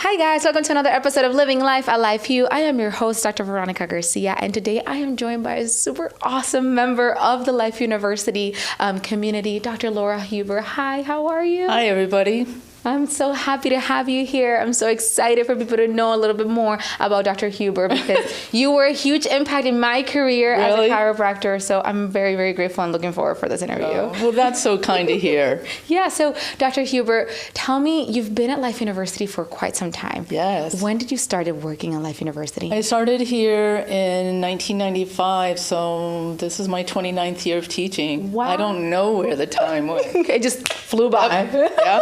Hi guys, welcome to another episode of Living Life Alive You. I am your host, Dr. Veronica Garcia, and today I am joined by a super awesome member of the Life University community, Dr. Laura Huber. Hi, how are you? Hi, everybody. I'm so happy to have you here. I'm so excited for people to know a little bit more about Dr. Huber because you were a huge impact in my career as a chiropractor. So I'm very, very grateful and looking forward for this interview. Oh, well, that's so kind to hear. Yeah. So Dr. Huber, tell me, you've been at Life University for quite some time. Yes. When did you start working at Life University? I started here in 1995, so this is my 29th year of teaching. Wow. I don't know where the time went. It just flew by. Yeah.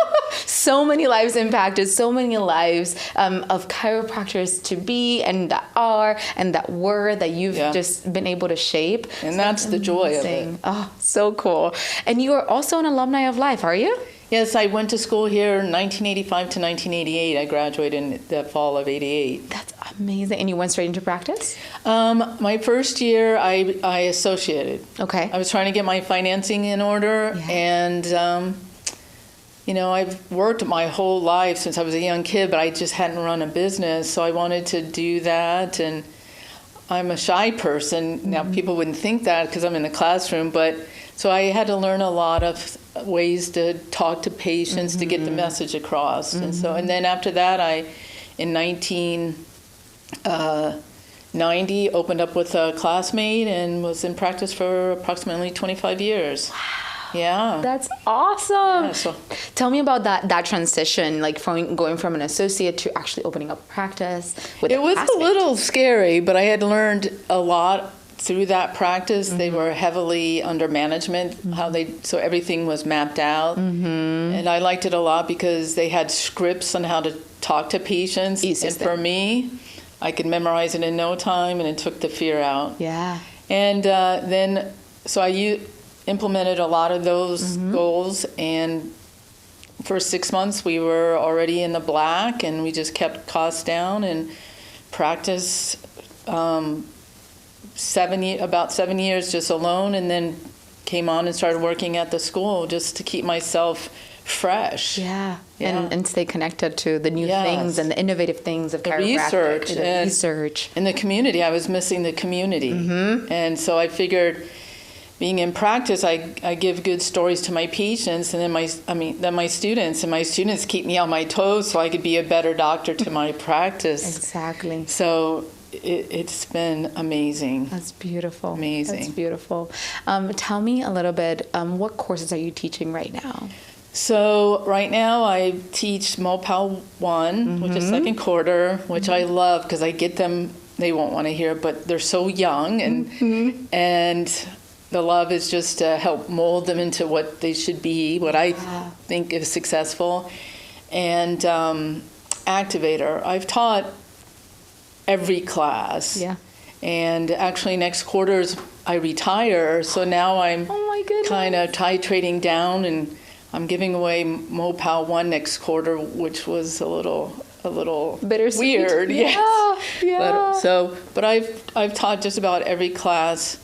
So many lives impacted, so many lives of chiropractors to be and that are and that were that you've just been able to shape. And that's the joy of it. Oh, so cool. And you are also an alumni of Life, are you? Yes, I went to school here in 1985 to 1988. I graduated in the fall of 88. That's amazing. And you went straight into practice? My first year, I associated. Okay. I was trying to get my financing in order, and I've worked my whole life since I was a young kid, but I just hadn't run a business, so I wanted to do that. And I'm a shy person. Mm-hmm. Now, people wouldn't think that because I'm in the classroom, but so I had to learn a lot of ways to talk to patients to get the message across. Mm-hmm. And then after that, in 1990, opened up with a classmate and was in practice for approximately 25 years. Wow. Yeah. That's awesome. Yeah, so tell me about that transition, like from going from an associate to actually opening up a practice with It was a little scary, but I had learned a lot through that practice. Mm-hmm. They were heavily under management, so everything was mapped out. Mm-hmm. And I liked it a lot because they had scripts on how to talk to patients. And for me, I could memorize it in no time, and it took the fear out. Yeah. And so I implemented a lot of those goals, and for 6 months we were already in the black, and we just kept costs down and practiced about 7 years just alone, and then came on and started working at the school just to keep myself fresh. Yeah. And stay connected to the new things and the innovative things of chiropractic. Research and the community. I was missing the community. Mm-hmm. And so I figured, being in practice, I give good stories to my patients, and then my students, and my students keep me on my toes so I could be a better doctor to my practice. Exactly. So it's been amazing. That's beautiful. Amazing. That's beautiful. Tell me a little bit, what courses are you teaching right now? So right now I teach MOPAL 1, which is second quarter, which I love because I get them, they won't want to hear it, but they're so young, and the love is just to help mold them into what they should be, what I think is successful. And Activator, I've taught every class. Yeah. And actually next quarter I retire, so now I'm kind of titrating down, and I'm giving away MOPAL 1 next quarter, which was a little bittersweet. Weird. Yeah. Yes. But I've taught just about every class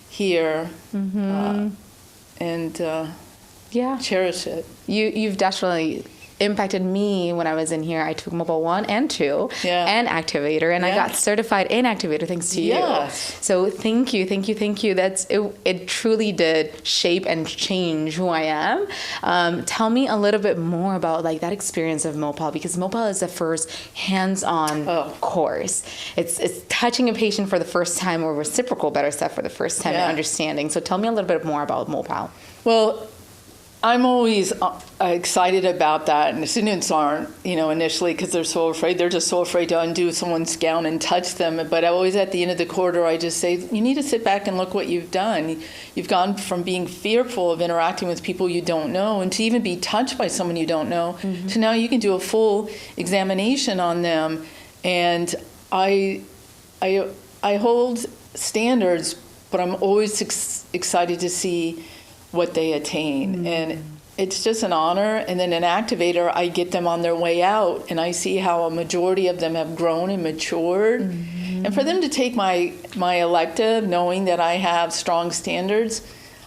here, and cherish it. You've definitely impacted me when I was in here. I took MOPAL 1 and 2 and Activator, and I got certified in Activator thanks to you. So thank you. It truly did shape and change who I am. Tell me a little bit more about that experience of MOPAL, because MOPAL is the first hands-on course. It's touching a patient for the first time, or reciprocal, better said, for the first time, and understanding. So tell me a little bit more about MOPAL. Well, I'm always excited about that, and the students aren't, initially, because they're so afraid. They're just so afraid to undo someone's gown and touch them. But always at the end of the quarter, I just say, you need to sit back and look what you've done. You've gone from being fearful of interacting with people you don't know, and to even be touched by someone you don't know, to now you can do a full examination on them. And I hold standards, but I'm always excited to see what they attain. And it's just an honor. And then an Activator, I get them on their way out, and I see how a majority of them have grown and matured. And for them to take my elective, knowing that I have strong standards,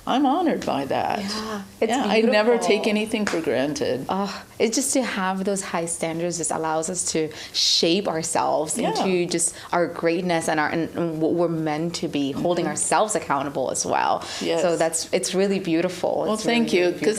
I'm honored by that. Yeah, I never take anything for granted. It's just to have those high standards just allows us to shape ourselves into just our greatness and what we're meant to be, holding ourselves accountable as well. Yes. So it's really beautiful. Well, thank you, because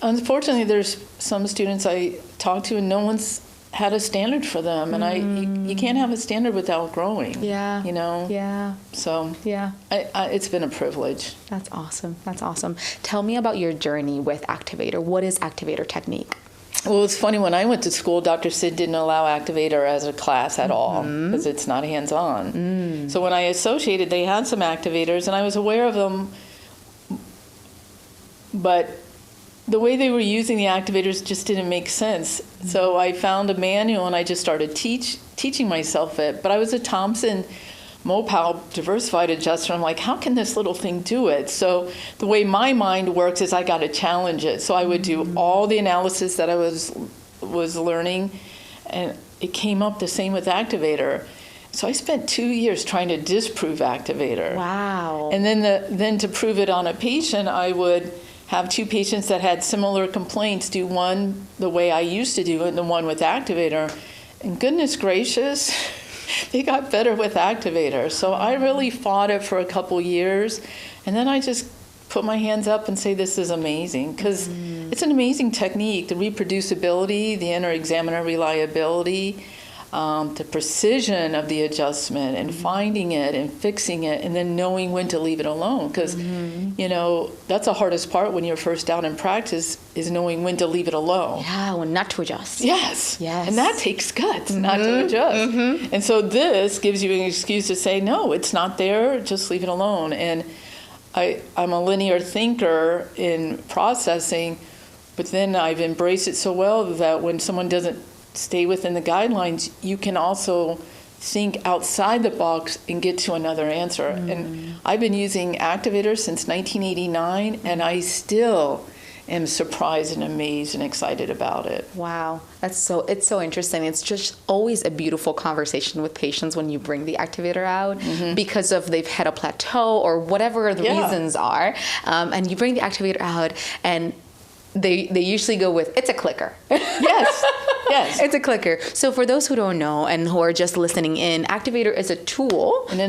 unfortunately, there's some students I talk to and no one's had a standard for them, and you can't have a standard without growing. Yeah. You know. Yeah. So. Yeah. It's been a privilege. That's awesome. That's awesome. Tell me about your journey with Activator. What is Activator technique? Well, it's funny, when I went to school, Dr. Sid didn't allow Activator as a class at all because it's not hands-on. So when I associated, they had some Activators, and I was aware of them, but the way they were using the Activators just didn't make sense. So I found a manual and I just started teaching myself it. But I was a Thompson Mopal diversified adjuster. I'm like, how can this little thing do it? So the way my mind works is I got to challenge it. So I would do all the analysis that I was learning, and it came up the same with Activator. So I spent 2 years trying to disprove Activator. Wow. And then to prove it on a patient, I would have 2 patients that had similar complaints, do one the way I used to do it and the one with Activator. And goodness gracious, they got better with Activator. So I really fought it for a couple years. And then I just put my hands up and say, this is amazing. Because it's an amazing technique. The reproducibility, the inner examiner reliability, the precision of the adjustment and finding it and fixing it and then knowing when to leave it alone. Because, you know, that's the hardest part when you're first out in practice, is knowing when to leave it alone. Yeah, when not to adjust. Yes. Yes. And that takes guts not to adjust. And so this gives you an excuse to say, no, it's not there, just leave it alone. And I'm a linear thinker in processing, but then I've embraced it so well that when someone doesn't stay within the guidelines, you can also think outside the box and get to another answer. And I've been using Activator since 1989, and I still am surprised and amazed and excited about it. Wow, it's so interesting. It's just always a beautiful conversation with patients when you bring the Activator out because of they've had a plateau or whatever the reasons are, and you bring the Activator out and they usually go with, it's a clicker. Yes. Yes. It's a clicker. So for those who don't know and who are just listening in, Activator is a tool, an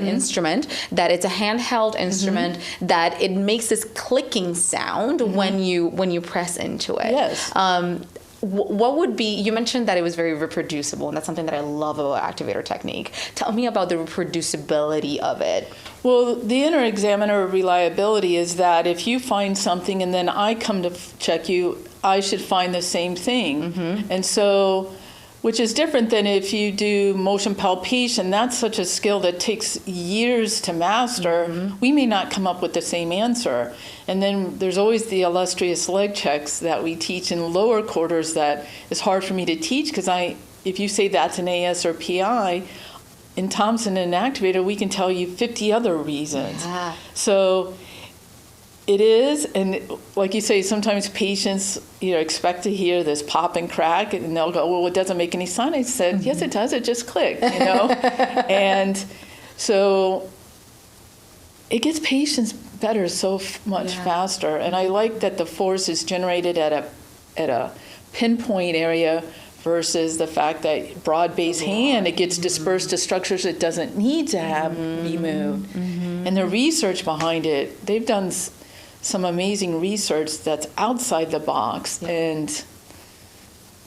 instrument that it's a handheld instrument that it makes this clicking sound when you press into it. Yes. What would be, you mentioned that it was very reproducible, and that's something that I love about Activator technique. Tell me about the reproducibility of it. Well, the inner examiner reliability is that if you find something and then I come to check you, I should find the same thing. And so, which is different than if you do motion palpation. That's such a skill that takes years to master. We may not come up with the same answer. And then there's always the illustrious leg checks that we teach in lower quarters that is hard for me to teach because if you say that's an AS or PI, in Thompson and Activator, we can tell you 50 other reasons. Yeah. So it is, and like you say, sometimes patients expect to hear this pop and crack, and they'll go, well, it doesn't make any sound. I said, yes, it does. It just clicked, And so it gets patients better so much faster. And I like that the force is generated at a pinpoint area versus the fact that broad-based hand, it gets dispersed to structures it doesn't need to have be moved. And the research behind it, they've done some amazing research that's outside the box, and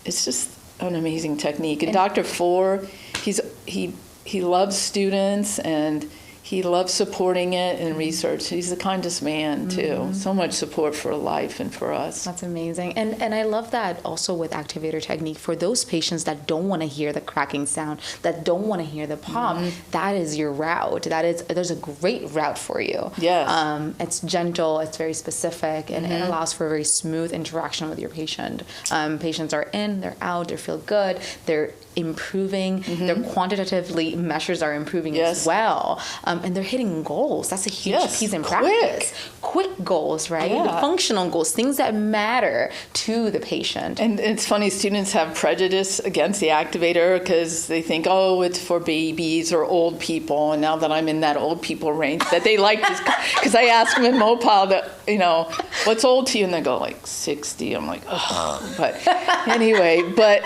it's just an amazing technique. And Dr. Four, he loves students and he loves supporting it in research. He's the kindest man, too. So much support for life and for us. That's amazing. And I love that also with Activator technique for those patients that don't want to hear the cracking sound, that don't want to hear the pop. That is your route. There's a great route for you. Yes. It's gentle, it's very specific, and it allows for a very smooth interaction with your patient. Patients are in, they're out, they feel good, they're improving, their quantitatively measures are improving as well. and they're hitting goals. That's a huge piece in practice. Quick goals, right? The functional goals, things that matter to the patient. And it's funny, students have prejudice against the Activator because they think, oh, it's for babies or old people. And now that I'm in that old people range, that they like this, because I ask them in Mopile that, what's old to you? And they go like 60. I'm like, oh, but anyway, but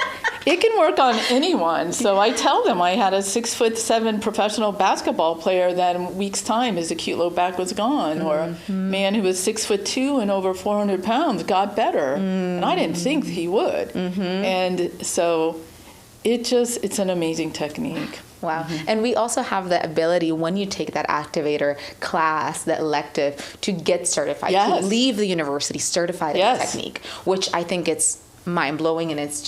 it can work on anyone. So I tell them I had a 6'7" professional basketball player that in a week's time his acute low back was gone, or a man who was 6'2" and over 400 pounds got better, and I didn't think he would. And so it's an amazing technique. Wow. And we also have the ability, when you take that Activator class, that elective, to get certified, to leave the university certified in the technique, which I think it's mind-blowing, and it's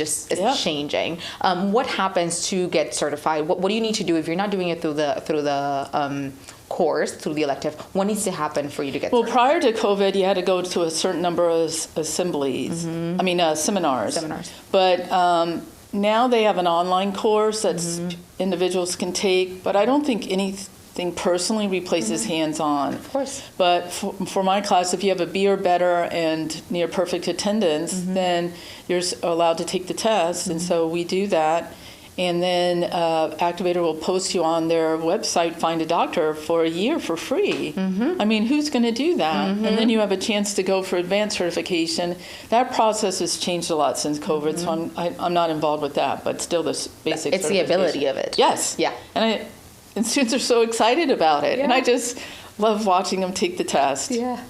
changing. What happens to get certified? What do you need to do if you're not doing it through the course, through the elective? What needs to happen for you to get certified? Prior to COVID, you had to go to a certain number of seminars. But now they have an online course that individuals can take, but I don't think anything personally replaces hands-on. Of course. But for my class, if you have a B or better and near perfect attendance, then you're allowed to take the test, and so we do that. And then Activator will post you on their website, Find a Doctor, for a year for free. I mean, who's going to do that? And then you have a chance to go for advanced certification. That process has changed a lot since COVID, so I'm not involved with that, but still this basic It's the ability of it. Yes. Yeah. And students are so excited about it. And I just love watching them take the test. Yeah.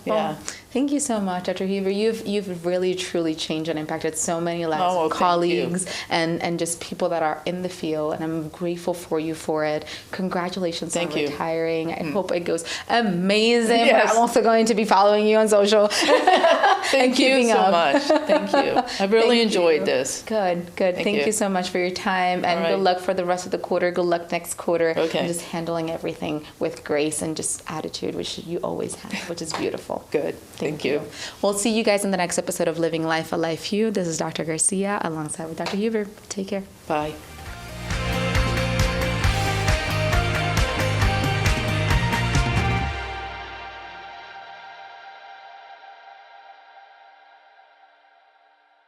Well, thank you so much, Dr. Huber. You've really, truly changed and impacted so many lives of colleagues and just people that are in the field, and I'm grateful for you for it. Congratulations on retiring. I hope it goes amazing. Yes. I'm also going to be following you on social. Thank you so much. Thank you. I've really enjoyed this. Good. Thank you so much for your time, and good luck for the rest of the quarter. Good luck next quarter. Okay. And just handling everything with grace and just attitude, which you always have, which is beautiful. Good. Thank you. We'll see you guys in the next episode of Living Life, a Life You. This is Dr. Garcia alongside with Dr. Huber. Take care. Bye.